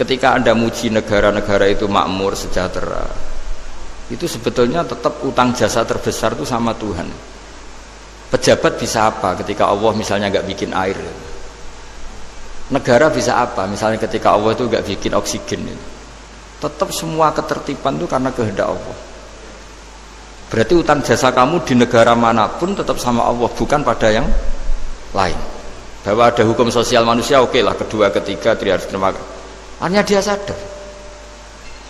ketika Anda muji negara-negara itu makmur, sejahtera, itu sebetulnya tetap utang jasa terbesar itu sama Tuhan. Pejabat bisa apa ketika Allah misalnya nggak bikin air? Negara bisa apa misalnya ketika Allah itu nggak bikin oksigen? Tetap semua ketertiban itu karena kehendak Allah. Berarti utang jasa kamu di negara manapun tetap sama Allah, bukan pada yang lain. Bahwa ada hukum sosial manusia, oke lah, kedua, ketiga, dia harus terima. Hanya dia sadar.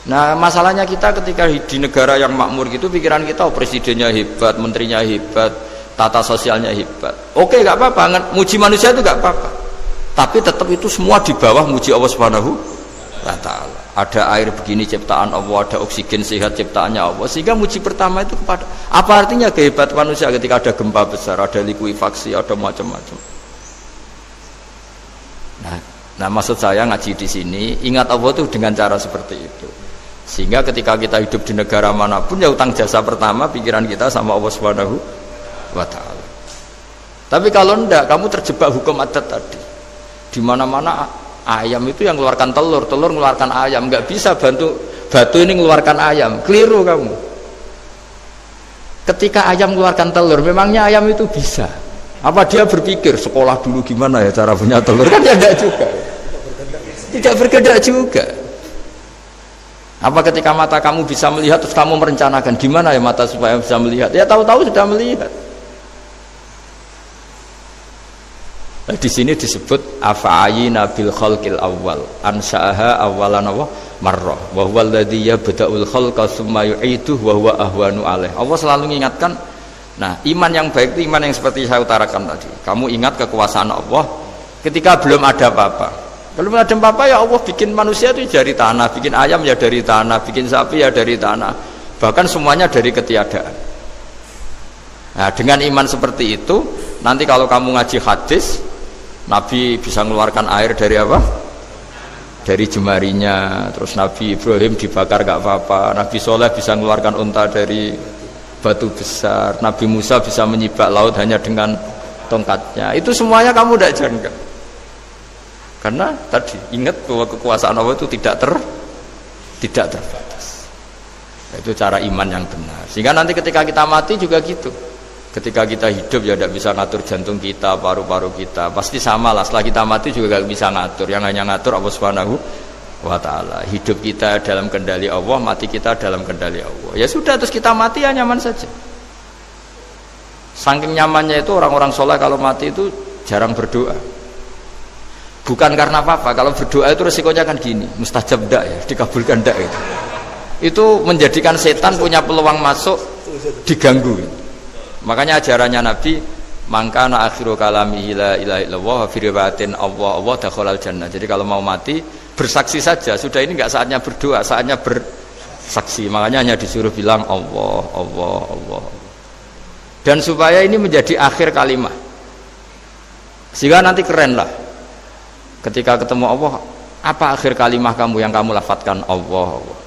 Nah, masalahnya kita ketika di negara yang makmur gitu, pikiran kita, oh, presidennya hebat, menterinya hebat, tata sosialnya hebat. Oke, nggak apa-apa, muji manusia itu nggak apa-apa. Tapi tetap itu semua di bawah muji Allah Subhanahu wa Ta'ala. Ada air begini ciptaan Allah, ada oksigen sehat ciptaannya Allah, sehingga muji pertama itu kepada apa artinya kehebatan manusia ketika ada gempa besar, ada likuifaksi, ada macam-macam. Nah, maksud saya ngaji di sini, ingat Allah itu dengan cara seperti itu, sehingga ketika kita hidup di negara manapun, ya utang jasa pertama pikiran kita sama Allah Subhanahu wa Ta'ala. Tapi kalau enggak, kamu terjebak hukum adat tadi, di mana-mana ayam itu yang mengeluarkan telur, telur mengeluarkan ayam, nggak bisa batu ini mengeluarkan ayam, keliru kamu. Ketika ayam mengeluarkan telur, memangnya ayam itu bisa? Apa dia berpikir sekolah dulu gimana ya cara punya telur? Kan tidak juga, tidak bergerak juga. Apa ketika mata kamu bisa melihat terus kamu merencanakan gimana ya mata supaya bisa melihat? Ya tahu-tahu sudah melihat. Di sini disebut afa'ayina bil khalqil awwal ansa'aha awwalan marrah wa huwa alladhi yabda'ul khalqa tsumma yu'iduhu wa huwa ahwanu alaih. Allah selalu mengingatkan, nah, iman yang baik itu iman yang seperti saya utarakan tadi. Kamu ingat kekuasaan Allah ketika belum ada apa-apa. Belum ada apa-apa ya Allah bikin manusia itu dari tanah, bikin ayam ya dari tanah, bikin sapi ya dari tanah. Bahkan semuanya dari ketiadaan. Nah, dengan iman seperti itu, nanti kalau kamu ngaji hadis, Nabi bisa mengeluarkan air dari apa? Dari jemarinya. Terus Nabi Ibrahim dibakar gak apa-apa. Nabi Soleh bisa mengeluarkan unta dari batu besar. Nabi Musa bisa menyibak laut hanya dengan tongkatnya. Itu semuanya kamu tidak jangka. Karena tadi ingat bahwa kekuasaan Allah itu tidak terbatas. Itu cara iman yang benar. Sehingga nanti ketika kita mati juga gitu. Ketika kita hidup ya tidak bisa ngatur jantung kita, paru-paru kita, pasti sama lah. Setelah kita mati juga tidak bisa ngatur, yang hanya ngatur Allah Subhanahu wa Ta'ala. Hidup kita dalam kendali Allah, mati kita dalam kendali Allah. Ya sudah, terus kita mati ya nyaman saja. Saking nyamannya itu orang-orang soleh kalau mati itu jarang berdoa. Bukan karena apa-apa, kalau berdoa itu resikonya kan gini, mustajab ndak ya, dikabulkan ndak itu. Itu menjadikan setan punya peluang masuk, diganggu gitu. Makanya ajarannya Nabi, mangkana akhiru kalamihi la ilaha illallah wa fi riwayatin Allah dakhalal jannah. Jadi kalau mau mati bersaksi saja, sudah ini enggak saatnya berdoa, saatnya bersaksi. Makanya hanya disuruh bilang Allah, Allah, Allah. Dan supaya ini menjadi akhir kalimat. Sehingga nanti keren lah. Ketika ketemu Allah, apa akhir kalimat kamu yang kamu lafadzkan? Allah, Allah.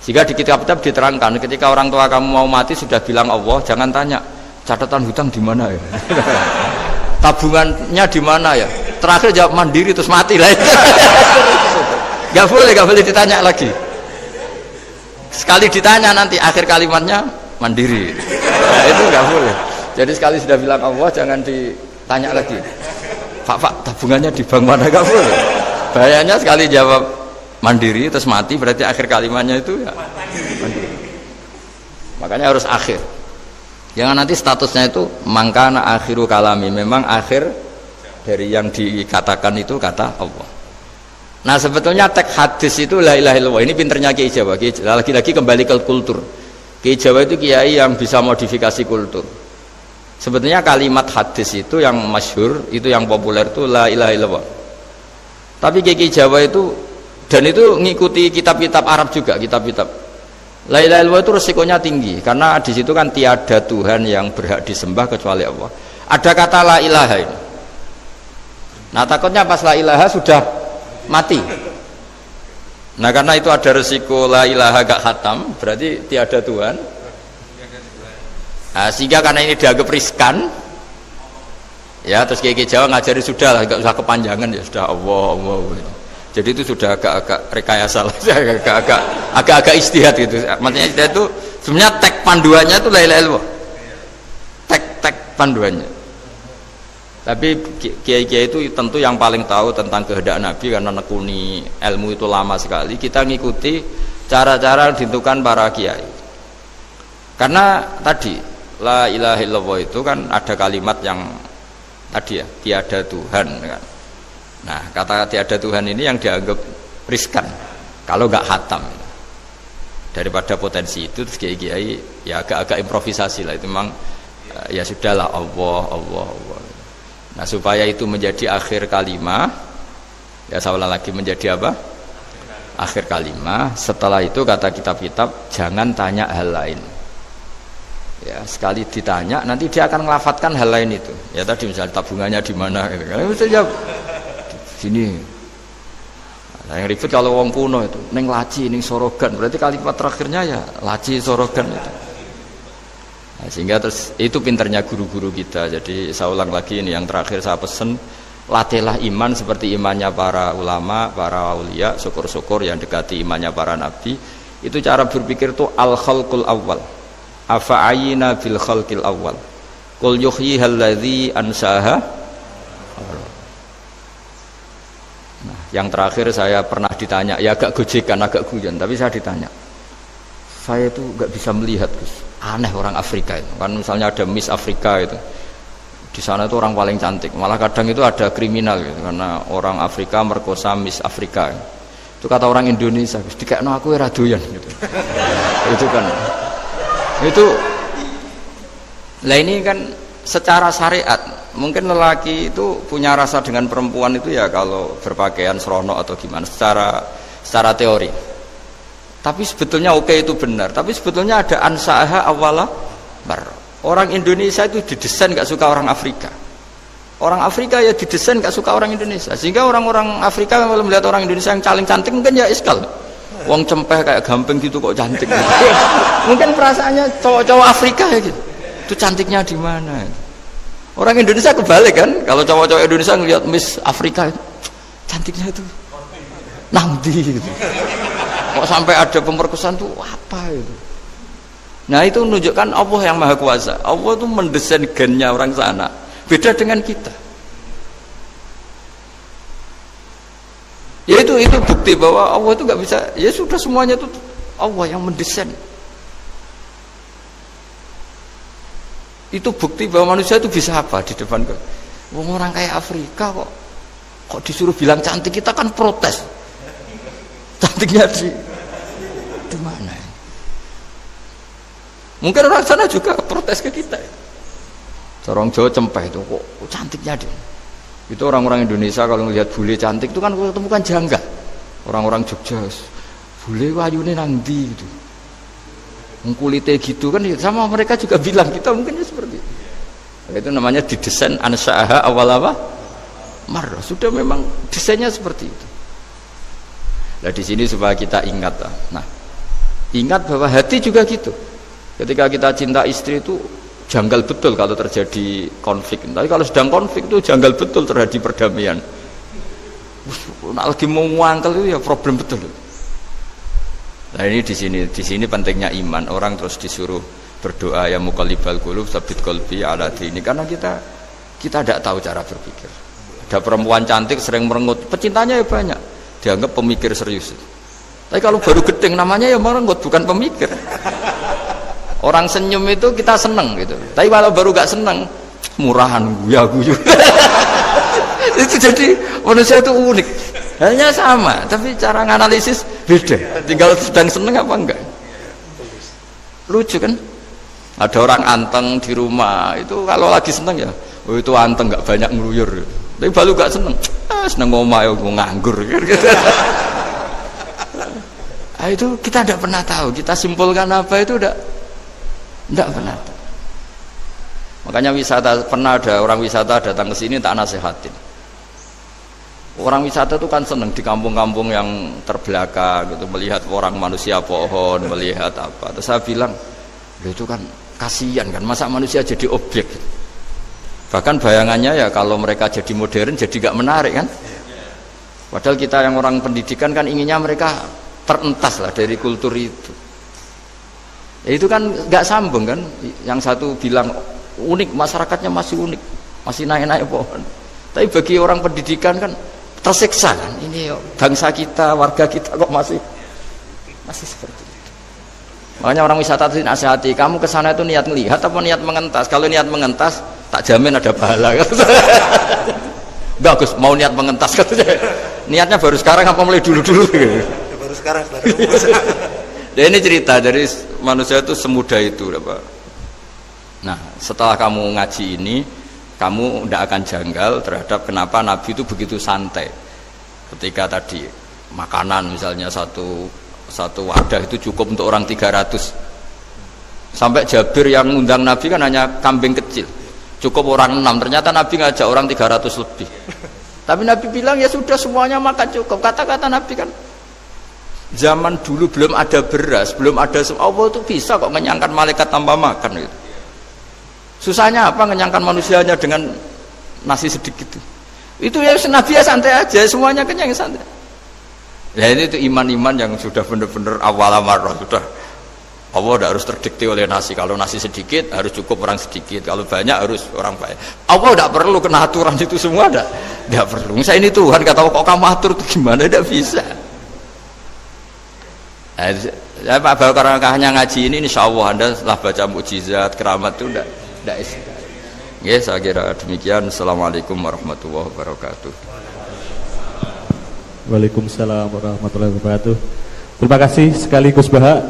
Sehingga di kitab-kitab diterangkan, ketika orang tua kamu mau mati sudah bilang Allah, jangan tanya catatan hutang di mana ya, tabungannya di mana ya, terakhir jawab mandiri terus mati lah. Gak boleh ditanya lagi. Sekali ditanya nanti akhir kalimatnya mandiri. Nah, itu gak boleh. Jadi sekali sudah bilang Allah jangan ditanya lagi. Pak tabungannya di bank mana, gak boleh. Bahayanya sekali jawab mandiri terus mati berarti akhir kalimatnya itu ya mandiri. Makanya harus akhir. Jangan nanti statusnya itu mangkana akhiru kalami, memang akhir dari yang dikatakan itu kata Allah. Nah sebetulnya teks hadis itu la ilaha illallah. Ini pinternya Kiai Jawa. Lagi-lagi kembali ke kultur. Kiai Jawa itu kiai yang bisa modifikasi kultur. Sebetulnya kalimat hadis itu yang masyhur, itu yang populer itu la ilaha illallah. Tapi Kiai Jawa itu, dan itu ngikuti kitab-kitab Arab juga, kitab-kitab. La ilaha illallah itu resikonya tinggi karena di situ kan tiada Tuhan yang berhak disembah kecuali Allah. Ada kata la ilaha ini. Nah takutnya pas la ilaha sudah mati. Nah karena itu ada resiko la ilaha gak khatam, berarti tiada Tuhan. Nah, sehingga karena ini dianggap riskan, ya terus Kiai Jawa ngajari sudah lah, gak usah kepanjangan ya sudah Allah, Allah. Jadi itu sudah agak-agak rekayasa lah, agak-agak istihad gitu. Maksudnya istihad itu sebenarnya teks panduannya itu la ilaha illallah. Teks panduannya. Tapi kiai-kiai itu tentu yang paling tahu tentang kehendak Nabi karena nekuni ilmu itu lama sekali. Kita ngikuti cara-cara ditentukan para kiai. Karena tadi la ilaha illallah itu kan ada kalimat yang tadi ya, tiada Tuhan kan. Nah, kata tiada Tuhan ini yang dianggap riskan kalau nggak hatam. Daripada potensi itu, terus kiai-kiai ya agak-agak improvisasi lah. Itu memang ya sudahlah, Allah, Allah, Allah. Nah, supaya itu menjadi akhir kalimah, ya saya ulang lagi, menjadi apa? Akhir kalimah. Setelah itu kata kitab-kitab, jangan tanya hal lain. Ya, sekali ditanya nanti dia akan ngelafatkan hal lain itu. Ya tadi misalnya tabungannya di mana gitu. Kalau bisa jawab sini. Nah, yang ribet kalau wong kuno itu ning laci, ning sorogan. Berarti kalimat terakhirnya ya laci sorogan itu. Nah, sehingga terus itu pinternya guru-guru kita. Jadi saya ulang lagi ini yang terakhir saya pesen, latihlah iman seperti imannya para ulama, para aulia, syukur-syukur yang dekati imannya para nabi. Itu cara berpikir tuh al-khalqul awal. Afa'ayina bil khalqil awal. Qul yuhyihal ladzi ansaha. Nah, yang terakhir saya pernah ditanya, ya agak gojekan, agak guyon, tapi saya ditanya, saya itu nggak bisa melihat, Gus. Aneh orang Afrika itu, kan misalnya ada Miss Afrika itu, di sana itu orang paling cantik, malah kadang itu ada kriminal gitu, karena orang Afrika merkosa Miss Afrika. Itu kata orang Indonesia, Gus, dikekno aku ora doyan gitu. Itu kan, itu, lah ini kan secara syariat. Mungkin lelaki itu punya rasa dengan perempuan itu ya kalau berpakaian serono atau gimana secara teori. Tapi sebetulnya oke, itu benar. Tapi sebetulnya ada ansaaha awala bar. Orang Indonesia itu didesain gak suka orang Afrika. Orang Afrika ya didesain gak suka orang Indonesia. Sehingga orang-orang Afrika kalau melihat orang Indonesia yang caling cantik mungkin ya iskal. Wong cempeh kayak gampang gitu kok cantik. Mungkin perasaannya cowok-cowok Afrika ya gitu. Itu cantiknya di mana? Orang Indonesia kebalik kan, kalau cowok-cowok Indonesia ngelihat Miss Afrika itu cantiknya itu nangdi gitu. Kok sampai ada pemerkosaan tuh apa itu? Nah, itu menunjukkan Allah yang Maha Kuasa. Allah itu mendesain gennya orang sana. Beda dengan kita. Ya itu bukti bahwa Allah itu nggak bisa. Ya sudah, semuanya itu Allah yang mendesain. Itu bukti bahwa manusia itu bisa apa di depan orang kayak Afrika kok disuruh bilang cantik, kita kan protes. Cantiknya di mana? Mungkin orang sana juga protes ke kita. Orang Jawa cempeh itu kok cantiknya dia. Itu orang-orang Indonesia kalau melihat bule cantik itu kan ketemukan janggal. Orang-orang Jogja, bule wayune nang ndi gitu. Kulitnya gitu kan, sama mereka juga bilang kita mungkin seperti itu. Itu namanya didesain ansaaha awal apa? Marrah. Sudah memang desainnya seperti itu. Nah, di sini supaya kita ingat. Nah, ingat bahwa hati juga gitu. Ketika kita cinta istri itu janggal betul kalau terjadi konflik. Tapi kalau sedang konflik itu janggal betul terjadi perdamaian. Nah, lagi mau ngangkel itu ya problem betul. Nah, ini di sini pentingnya iman. Orang terus disuruh berdoa ya muqallibal qulub tsabit qalbi ala dini, karena kita tidak tahu cara berpikir. Ada perempuan cantik sering merengut, pecintanya ya banyak, dianggap pemikir serius. Tapi kalau baru gedeng namanya ya merengut, bukan pemikir. Orang senyum itu kita seneng gitu. Tapi kalau baru gak seneng, murahan guyu. Itu jadi manusia itu unik. Hanya sama, tapi cara nganalisis beda. Tinggal sedang seneng apa enggak. Lucu kan? Ada orang anteng di rumah, itu kalau lagi seneng ya, oh itu anteng, nggak banyak ngeluyur. Tapi baru nggak seneng, seneng ngomah ya nganggur. Nah, itu kita tidak pernah tahu. Kita simpulkan apa itu tidak pernah tahu. Makanya pernah ada orang wisata datang ke sini tak nasihatin. Orang wisata itu kan seneng di kampung-kampung yang terbelakang gitu, melihat orang manusia pohon, melihat apa. Terus saya bilang, itu kan kasihan kan, masa manusia jadi objek. Bahkan bayangannya ya kalau mereka jadi modern jadi gak menarik kan. Padahal kita yang orang pendidikan kan inginnya mereka terentas lah dari kultur itu. Ya itu kan nggak sambung kan. Yang satu bilang unik, masyarakatnya masih unik, masih naik-naik pohon. Tapi bagi orang pendidikan kan tersiksa kan. Ini bangsa kita, warga kita kok masih seperti itu. Makanya orang wisata itu nasihati, kamu kesana itu niat melihat apa niat mengentas? Kalau niat mengentas, tak jamin ada pahala. Enggak Gus, mau niat mengentas katanya. Niatnya baru sekarang apa mulai dulu-dulu? Baru sekarang. Ya ini cerita dari manusia itu semudah itu, Pak. Nah, setelah kamu ngaji ini, kamu tidak akan janggal terhadap kenapa Nabi itu begitu santai. Ketika tadi makanan misalnya satu wadah itu cukup untuk orang 300. Sampai Jabir yang ngundang Nabi kan hanya kambing kecil, cukup orang 6. Ternyata Nabi ngajak orang 300 lebih. Tapi Nabi bilang ya sudah semuanya makan cukup. Kata-kata Nabi kan, zaman dulu belum ada beras, belum ada Allah itu bisa kok ngenyangkan malaikat tanpa makan gitu. Susahnya apa ngenyangkan manusianya dengan nasi sedikit itu ya Nabi ya santai aja, semuanya kenyang santai. Ya ini itu iman-iman yang sudah benar-benar awal amarah, sudah Allah tidak harus terdikte oleh nasi. Kalau nasi sedikit harus cukup orang sedikit, kalau banyak harus orang banyak. Allah tidak perlu kena aturan itu semua, tidak perlu. Saya ini Tuhan kata kok kamu atur itu gimana, tidak bisa. Saya Pak barokahnya ngaji ini insya Allah Anda setelah baca mukjizat keramat itu tidak istiqamah. Ya, saya kira demikian. Assalamualaikum warahmatullahi wabarakatuh. Waalaikumsalam warahmatullahi wabarakatuh. Terima kasih sekali Gus Baha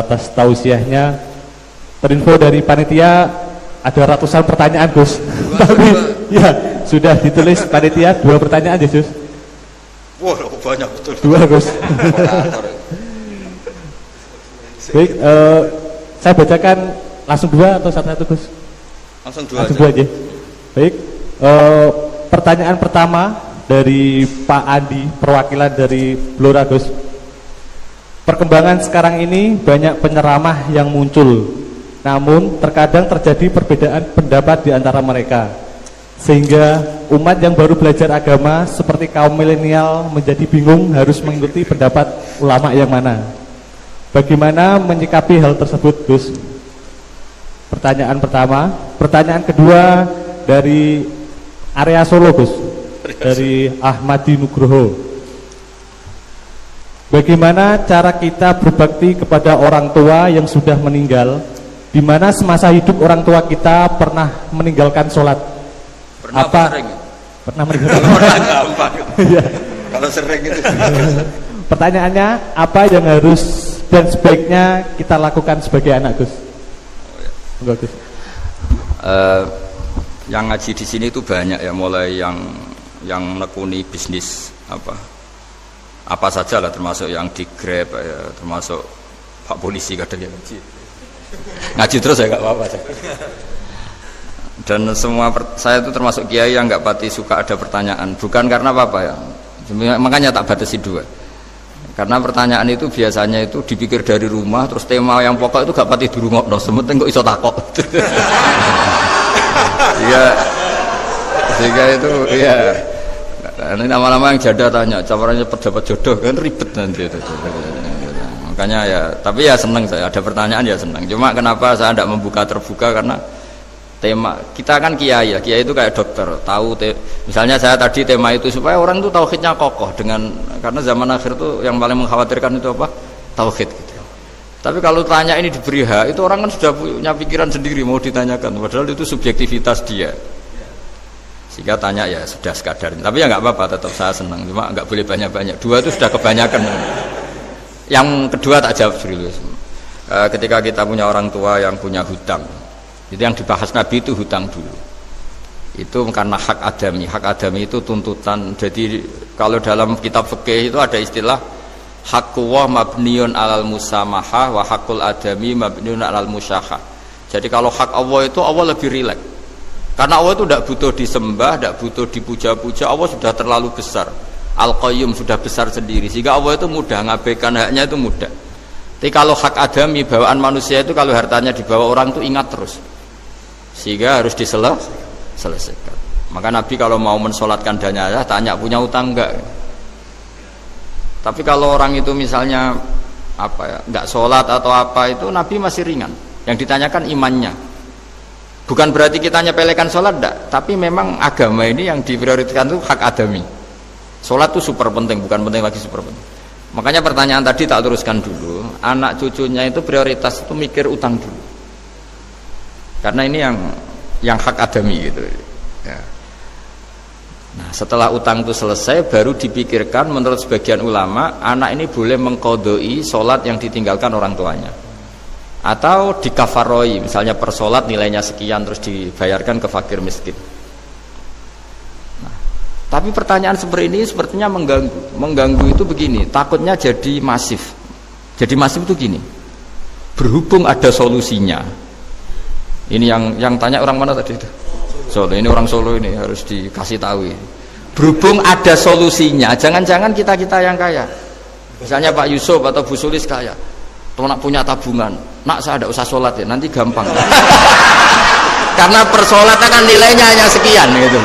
atas tausiahnya. Terinfo dari panitia ada ratusan pertanyaan Gus. Tapi ya sudah ditulis panitia 2 pertanyaan ya Gus. Wah banyak betul. 2 Gus. Baik, saya bacakan langsung 2 atau satu-satu Gus? Langsung 2 aja. Baik, pertanyaan pertama dari Pak Andi, perwakilan dari Blora Gus. Perkembangan sekarang ini banyak penceramah yang muncul, namun terkadang terjadi perbedaan pendapat di antara mereka, sehingga umat yang baru belajar agama seperti kaum milenial menjadi bingung harus mengikuti pendapat ulama yang mana. Bagaimana menyikapi hal tersebut Gus? Pertanyaan pertama. Pertanyaan kedua dari area Solo Gus, dari Ahmadi Nugroho. Bagaimana cara kita berbakti kepada orang tua yang sudah meninggal, di mana semasa hidup orang tua kita pernah meninggalkan sholat? Pernah meninggalkan gampang. Ya. Kalau sering itu. Pertanyaannya, apa yang harus dan sebaiknya kita lakukan sebagai anak Gus? Enggak Gus. Yang ngaji di sini itu banyak ya, mulai yang menekuni bisnis apa saja lah, termasuk yang di Grab ya, termasuk Pak Polisi kadang yang ngaji terus ya nggak apa-apa. Dan semua saya itu termasuk kiai yang nggak pati suka ada pertanyaan, bukan karena apa ya, makanya tak batasi 2. Karena pertanyaan itu biasanya itu dipikir dari rumah, terus tema yang pokok itu gak pati di rumah, no sementing kok iso takok. Sehingga itu ya. Ini lama-lama yang janda tanya, caranya pendapat jodoh kan ribet nanti itu. Makanya ya, tapi ya senang saya ada pertanyaan ya senang. Cuma kenapa saya tidak membuka terbuka, karena tema kita kan kiai ya, kiai itu kayak dokter, tahu misalnya saya tadi tema itu supaya orang itu tauhidnya kokoh, karena zaman akhir itu yang paling mengkhawatirkan itu apa? Tauhid gitu. Tapi kalau tanya ini diberi hak, itu orang kan sudah punya pikiran sendiri mau ditanyakan, padahal itu subjektivitas dia. Sehingga tanya ya sudah sekadar. Tapi ya nggak apa-apa, tetap saya senang. Cuma nggak boleh banyak-banyak. 2 itu sudah kebanyakan. Yang kedua tak jawab serius. Ketika kita punya orang tua yang punya hutang, itu yang dibahas Nabi itu hutang dulu. Itu karena hak adami. Hak adami itu tuntutan. Jadi kalau dalam kitab fikih itu ada istilah haqqullah mabniun alal musamahah wa haqqul adami mabniun alal musyahah. Jadi kalau hak Allah itu Allah lebih rileks. Karena Allah itu tidak butuh disembah, tidak butuh dipuja-puja. Allah sudah terlalu besar. Al-Qayyum sudah besar sendiri, sehingga Allah itu mudah ngabaikan haknya, itu mudah. Tapi kalau hak adami, bawaan manusia itu kalau hartanya dibawa orang itu ingat terus, sehingga harus diselesaikan. Maka Nabi kalau mau mensolatkan jenazah tanya punya utang enggak. Tapi kalau orang itu misalnya apa ya, nggak sholat atau apa, itu Nabi masih ringan. Yang ditanyakan imannya. Bukan berarti kita nyepelekan sholat, enggak. Tapi memang agama ini yang diprioritaskan itu hak adami. Sholat itu super penting, bukan penting lagi super penting. Makanya pertanyaan tadi tak teruskan dulu. Anak cucunya itu prioritas itu mikir utang dulu. Karena ini yang hak adami gitu. Ya. Nah, setelah utang itu selesai, baru dipikirkan menurut sebagian ulama, anak ini boleh mengkodoi sholat yang ditinggalkan orang tuanya. Atau dikafaroi, misalnya per sholat nilainya sekian terus dibayarkan ke fakir miskin. Nah, tapi pertanyaan seperti ini sepertinya mengganggu. Mengganggu itu begini, takutnya jadi masif. Jadi masif itu gini, berhubung ada solusinya. Ini yang tanya orang mana tadi itu? Solo, ini orang Solo ini harus dikasih tahu. Berhubung ada solusinya, jangan-jangan kita yang kaya. Misalnya Pak Yusuf atau Bu Sulis kaya, tuh nak punya tabungan, nak saya ada usah sholat ya, nanti gampang. Karena per sholat kan nilainya hanya sekian gitu.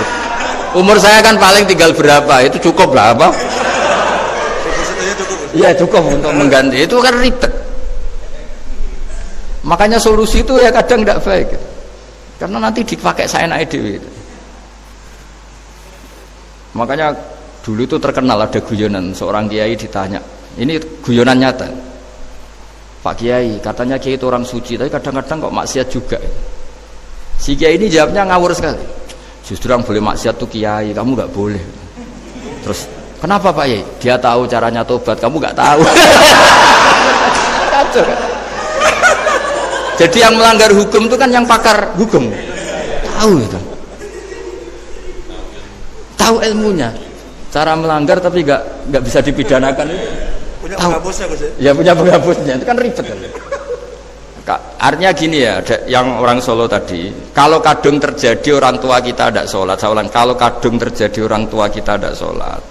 Umur saya kan paling tinggal berapa, itu cukup lah apa? Iya cukup untuk mengganti, itu kan ribet. Makanya solusi itu ya kadang tidak baik. Karena nanti dipakai saya naik dewi. Makanya dulu itu terkenal ada guyonan, seorang kiai ditanya, ini guyonan nyata. Pak Kiai, katanya Kiai itu orang suci, tapi kadang-kadang kok maksiat juga. Si Kiai ini jawabnya ngawur sekali. Justru yang boleh maksiat tuh Kiai, kamu nggak boleh. Terus kenapa Pak Kiai? Dia tahu caranya tobat, kamu nggak tahu. Kacau kan? Jadi yang melanggar hukum itu kan yang pakar hukum, tahu itu, tahu ilmunya, cara melanggar tapi nggak bisa dipidanakan itu. Punya penghapusnya Gus ya? Punya penghapusnya, itu kan ribet kan. Artinya gini ya, yang orang Solo tadi, kalau kadung terjadi orang tua kita tidak sholat, saya ulang, kalau kadung terjadi orang tua kita tidak sholat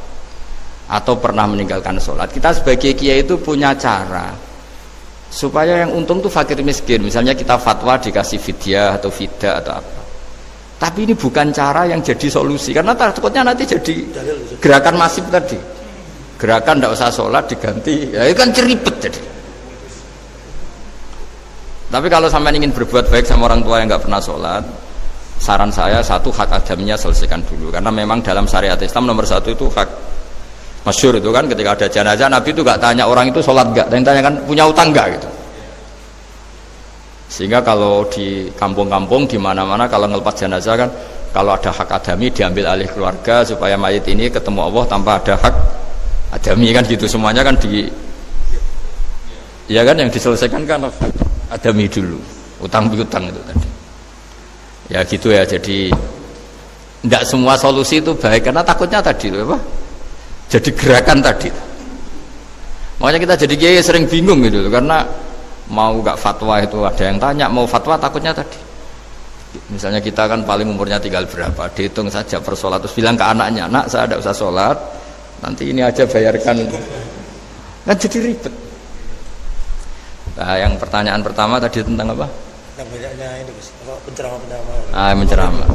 atau pernah meninggalkan sholat, kita sebagai kiai itu punya cara supaya yang untung tuh fakir miskin. Misalnya kita fatwa dikasih fidyah atau fida atau apa. Tapi ini bukan cara yang jadi solusi, karena takutnya nanti jadi gerakan masif tadi. Gerakan tidak usah sholat diganti, ya itu kan ceribet jadi. Tapi kalau sampai ingin berbuat baik sama orang tua yang nggak pernah sholat, saran saya satu, hak adaminya selesaikan dulu. Karena memang dalam syariat Islam nomor satu itu hak. Masyhur itu kan ketika ada jenazah, Nabi itu gak tanya orang itu sholat gak, dan tanya kan punya utang gak gitu. Sehingga kalau di kampung-kampung di mana-mana kalau ngelepas jenazah kan, kalau ada hak adami diambil alih keluarga supaya mayit ini ketemu Allah tanpa ada hak adami kan gitu. Semuanya kan ya kan yang diselesaikan kan adami dulu, utang piutang itu tadi. Ya gitu ya, jadi tidak semua solusi itu baik karena takutnya tadi itu apa? Jadi gerakan tadi. Makanya kita jadi kiai sering bingung gitu karena mau gak fatwa itu ada yang tanya, mau fatwa takutnya tadi. Misalnya kita kan paling umurnya tinggal berapa, dihitung saja per sholat, terus bilang ke anaknya, nak saya tidak usah sholat, nanti ini aja bayarkan, kan jadi ribet. Nah, yang pertanyaan pertama tadi tentang apa? Tentang bedanya ini Gus, penceramah. Menceramah.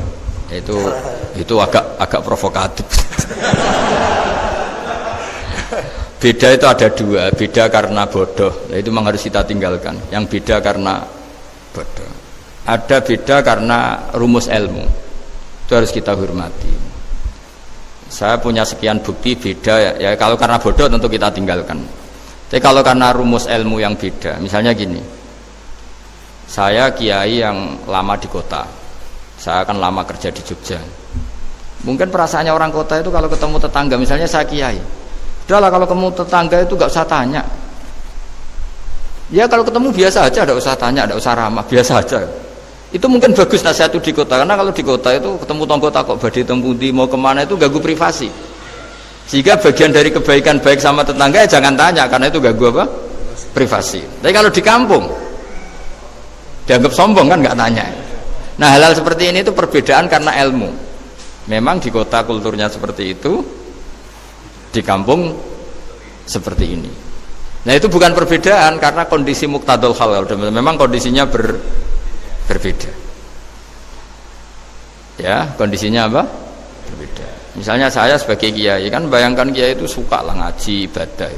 Itu agak provokatif. Beda itu ada dua, beda karena bodoh, nah, itu memang harus kita tinggalkan. Yang beda karena bodoh, ada beda karena rumus ilmu, itu harus kita hormati. Saya punya sekian bukti beda ya kalau karena bodoh tentu kita tinggalkan. Tapi kalau karena rumus ilmu yang beda, misalnya gini, saya kiai yang lama di kota, saya akan lama kerja di Jogja. Mungkin perasaannya orang kota itu kalau ketemu tetangga, misalnya saya kiai, udahlah kalau ketemu tetangga itu gak usah tanya. Ya kalau ketemu biasa aja, tidak usah tanya, tidak usah ramah, biasa aja. Itu mungkin bagus nasihat itu di kota, karena kalau di kota itu ketemu tonggo takut badai tempundi mau kemana itu ganggu privasi. Sehingga bagian dari kebaikan baik sama tetangga ya jangan tanya, karena itu ganggu apa? Privasi. Tapi kalau di kampung dianggap sombong kan nggak tanya. Nah hal-hal seperti ini itu perbedaan karena ilmu. Memang di kota kulturnya seperti itu, di kampung seperti ini. Nah itu bukan perbedaan karena kondisi muqtadul hal, memang kondisinya berbeda. Ya kondisinya apa? Berbeda. Misalnya saya sebagai kiai kan, bayangkan kiai itu suka lah ngaji ibadah.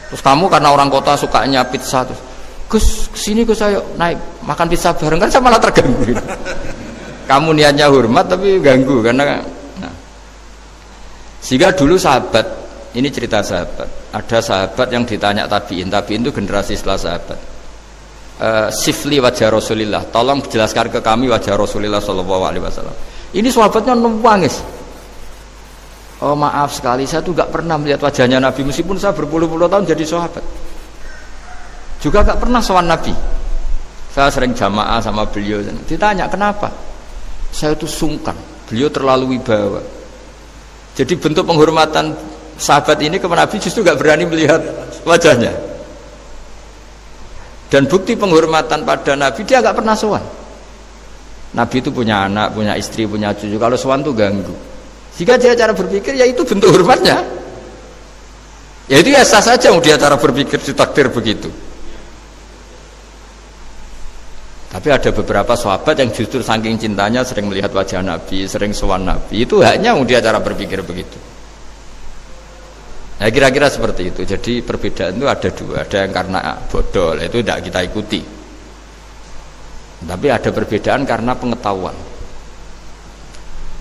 Terus kamu karena orang kota sukanya pizza, terus Gus kesini Gus ayo naik makan pizza bareng, kan saya malah terganggu. Kamu niatnya hormat tapi ganggu karena. Nah. Sehingga dulu sahabat, ini cerita sahabat, ada sahabat yang ditanya tabiin itu generasi setelah sahabat. Sifli wajah Rasulillah, tolong jelaskan ke kami wajah Rasulillah Shallallahu Alaihi Wasallam. Ini sahabatnya nangis. Oh maaf sekali, saya tuh gak pernah melihat wajahnya Nabi meskipun saya berpuluh-puluh tahun jadi sahabat. Juga gak pernah sowan Nabi. Saya sering jamaah sama beliau. Ditanya kenapa? Saya itu sungkan. Beliau terlalu wibawa. Jadi bentuk penghormatan sahabat ini ke Nabi justru gak berani melihat wajahnya. Dan bukti penghormatan pada Nabi, dia gak pernah sowan. Nabi itu punya anak, punya istri, punya cucu. Kalau sowan itu ganggu. Jika dia cara berpikir, ya itu bentuk hormatnya. Ya itu ya sah saja dia cara berpikir ditakdir begitu. Tapi ada beberapa sahabat yang justru saking cintanya sering melihat wajah Nabi, sering sowan Nabi. Itu haknya dia cara berpikir begitu. Ya kira-kira seperti itu. Jadi perbedaan itu ada dua. Ada yang karena bodoh, itu tidak kita ikuti. Tapi ada perbedaan karena pengetahuan.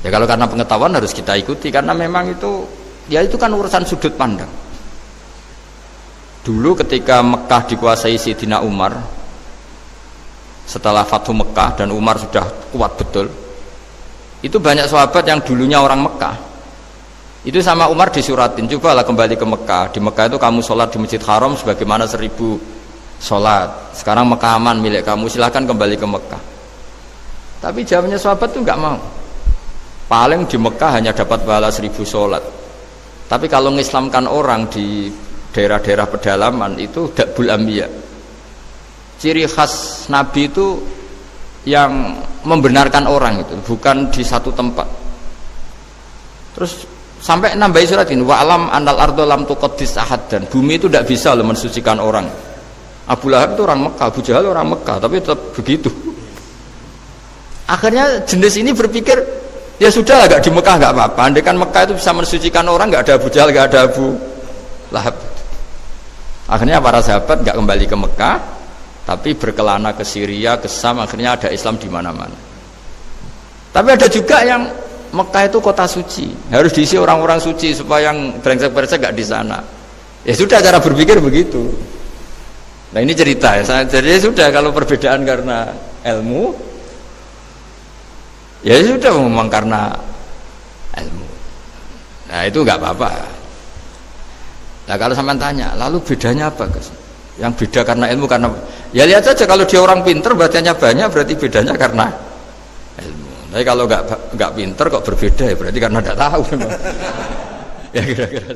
Ya kalau karena pengetahuan harus kita ikuti, karena memang itu, ya itu kan urusan sudut pandang. Dulu ketika Mekah dikuasai Sayyidina Umar, setelah Fathu Mekah dan Umar sudah kuat betul, itu banyak sahabat yang dulunya orang Mekah, itu sama Umar disuratin, cobalah kembali ke Mekah. Di Mekah itu kamu sholat di Masjid Haram sebagaimana 1000 sholat. Sekarang Mekah aman milik kamu, silahkan kembali ke Mekah. Tapi jawabnya sahabat itu nggak mau. Paling di Mekah hanya dapat pahala 1000 sholat. Tapi kalau mengislamkan orang di daerah-daerah pedalaman itu dakbul ambiya. Ciri khas Nabi itu yang membenarkan orang itu, bukan di satu tempat. Terus sampai nambahi surat ini, wa'alam anal ardo lam tuqaddis ahad, dan bumi itu tidak bisa loh mensucikan orang. Abu Lahab itu orang Mekah, Abu Jahal orang Mekah, tapi tetap begitu. Akhirnya jenis ini berpikir, ya sudah agak di Mekah nggak apa-apa. Andai kan Mekah itu bisa mensucikan orang, nggak ada Abu Jahal, nggak ada Abu Lahab. Akhirnya para sahabat nggak kembali ke Mekah, tapi berkelana ke Syria, ke Sam. Akhirnya ada Islam di mana-mana. Tapi ada juga yang Mekah itu kota suci, harus diisi orang-orang suci supaya yang brengsek-brengsek nggak di sana. Ya sudah, cara berpikir begitu. Nah ini cerita ya. Jadi sudah, kalau perbedaan karena ilmu, ya sudah memang karena ilmu. Nah itu nggak apa-apa. Nah kalau sampean tanya, lalu bedanya apa guys? Yang beda karena ilmu, karena ya lihat saja, kalau dia orang pinter bacanya banyak, berarti bedanya karena ilmu. Tapi kalau nggak pinter kok berbeda, ya berarti karena tidak tahu. Ya kira-kira